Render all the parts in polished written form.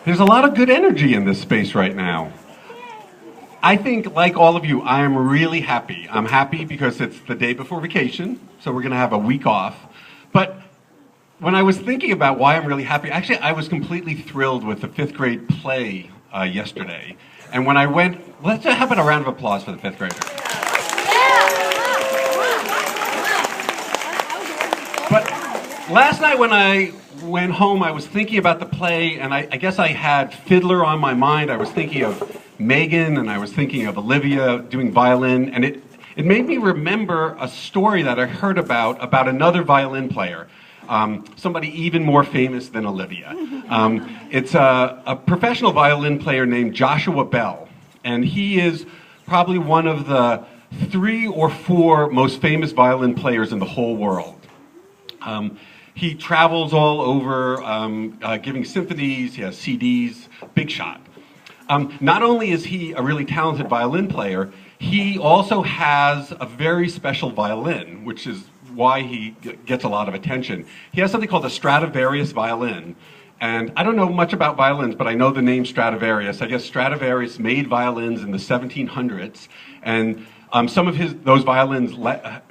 There's a lot of good energy in this space right now. I think, like all of you, I am really happy. I'm happy because it's the day before vacation, so we're going to have a week off. But when I was thinking about why I'm really happy, actually, I was completely thrilled with the fifth grade play yesterday. And when I went, let's have a round of applause for the fifth graders. But last night when I went home, I was thinking about the play, and I guess I had Fiddler on my mind. I was thinking of Megan, and I was thinking of Olivia doing violin, and it made me remember a story that I heard about another violin player, somebody even more famous than Olivia. It's a professional violin player named Joshua Bell, and he is probably one of the 3 or 4 most famous violin players in the whole world. He travels all over giving symphonies, he has CDs, big shot. Not only is he a really talented violin player, he also has a very special violin, which is why he gets a lot of attention. He has something called a Stradivarius violin. And I don't know much about violins, but I know the name Stradivarius. I guess Stradivarius made violins in the 1700s, and some of those violins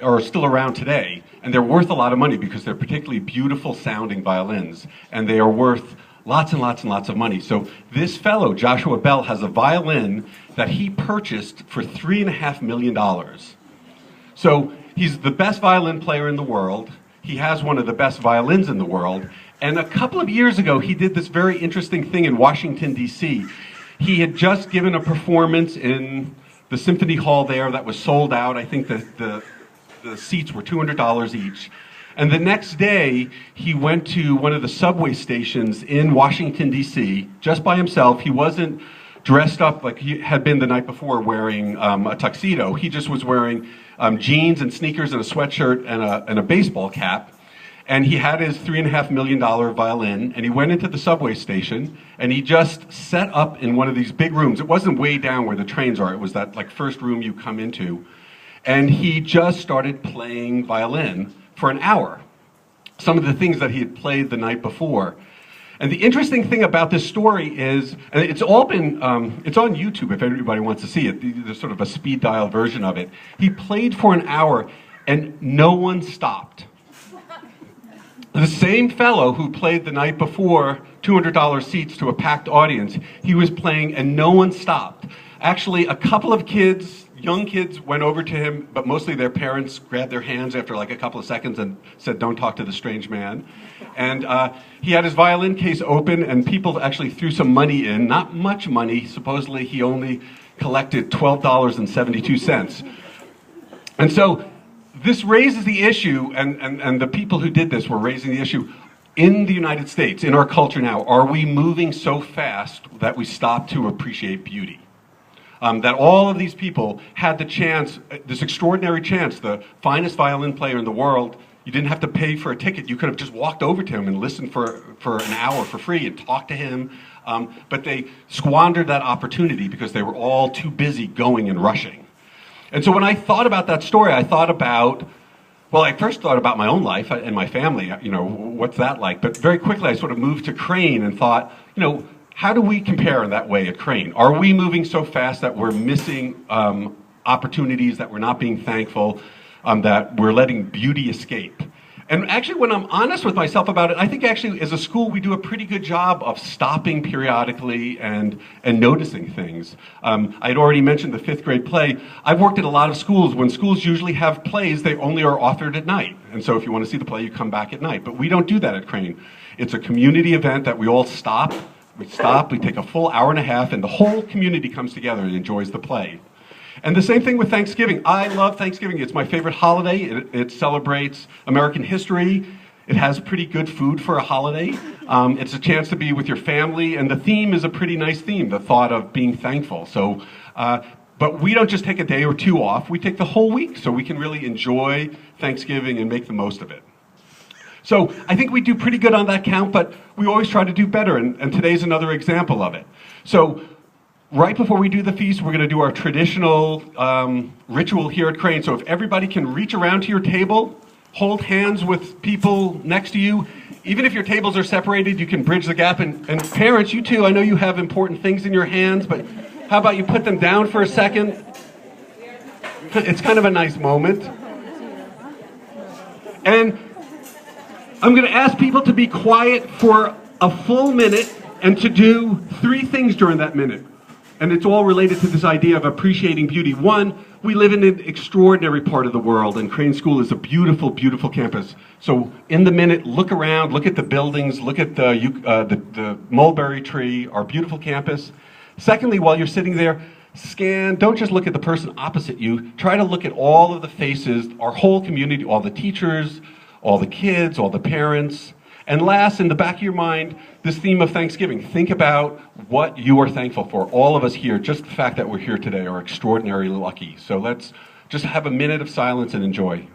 are still around today, and they're worth a lot of money because they're particularly beautiful sounding violins, and they are worth lots and lots and lots of money. So this fellow, Joshua Bell, has a violin that he purchased for $3.5 million. So he's the best violin player in the world. He has one of the best violins in the world. And a couple of years ago, he did this very interesting thing in Washington, D.C. He had just given a performance in the Symphony Hall there that was sold out. I think the seats were $200 each. And the next day, he went to one of the subway stations in Washington, D.C., just by himself. He wasn't dressed up like he had been the night before wearing a tuxedo. He just was wearing jeans and sneakers and a sweatshirt and a baseball cap. And he had his $3.5 million violin, and he went into the subway station, and he just set up in one of these big rooms. It wasn't way down where the trains are. It was that like first room you come into. And he just started playing violin for an hour. Some of the things that he had played the night before. And the interesting thing about this story is, and it's all been, it's on YouTube if anybody wants to see it. There's sort of a speed dial version of it. He played for an hour, and no one stopped. The same fellow who played the night before, $200 seats to a packed audience, he was playing and no one stopped. Actually, a couple of kids, young kids, went over to him, but mostly their parents grabbed their hands after like a couple of seconds and said, "Don't talk to the strange man." And he had his violin case open, and people actually threw some money in, not much money. Supposedly he only collected $12.72. And so this raises the issue, and the people who did this were raising the issue, in the United States, in our culture now, are we moving so fast that we stop to appreciate beauty? That all of these people had the chance, this extraordinary chance, the finest violin player in the world, you didn't have to pay for a ticket. You could have just walked over to him and listened for an hour for free and talked to him. But they squandered that opportunity because they were all too busy going and rushing. And so when I thought about that story, I thought about, well, I first thought about my own life and my family, you know, what's that like? But very quickly I sort of moved to Crane and thought, you know, how do we compare in that way at Crane? Are we moving so fast that we're missing opportunities, that we're not being thankful, that we're letting beauty escape? And actually, when I'm honest with myself about it, I think actually as a school we do a pretty good job of stopping periodically and noticing things. I had already mentioned the fifth grade play. I've worked at a lot of schools. When schools usually have plays, they only are authored at night. And so if you want to see the play, you come back at night. But we don't do that at Crane. It's a community event that we all stop. We take a full hour and a half, and the whole community comes together and enjoys the play. And the same thing with Thanksgiving. I love Thanksgiving. It's my favorite holiday. It celebrates American history. It has pretty good food for a holiday. It's a chance to be with your family, and the theme is a pretty nice theme, the thought of being thankful. So, but we don't just take a day or two off. We take the whole week so we can really enjoy Thanksgiving and make the most of it. So I think we do pretty good on that count, but we always try to do better, and today's another example of it. So right before we do the feast, we're going to do our traditional ritual here at Crane. So if everybody can reach around to your table, hold hands with people next to you, Even if your tables are separated, you can bridge the gap. And parents, you too, I know you have important things in your hands, but how about you put them down for a second? It's kind of a nice moment. And I'm going to ask people to be quiet for a full minute and to do 3 things during that minute. And it's all related to this idea of appreciating beauty. One, we live in an extraordinary part of the world, and Crane School is a beautiful, beautiful campus. So in the minute, look around, look at the buildings, look at the mulberry tree, our beautiful campus. Secondly, while you're sitting there, scan, don't just look at the person opposite you, try to look at all of the faces, our whole community, all the teachers, all the kids, all the parents. And last, in the back of your mind, this theme of Thanksgiving. Think about what you are thankful for. All of us here, just the fact that we're here today, are extraordinarily lucky. So let's just have a minute of silence and enjoy.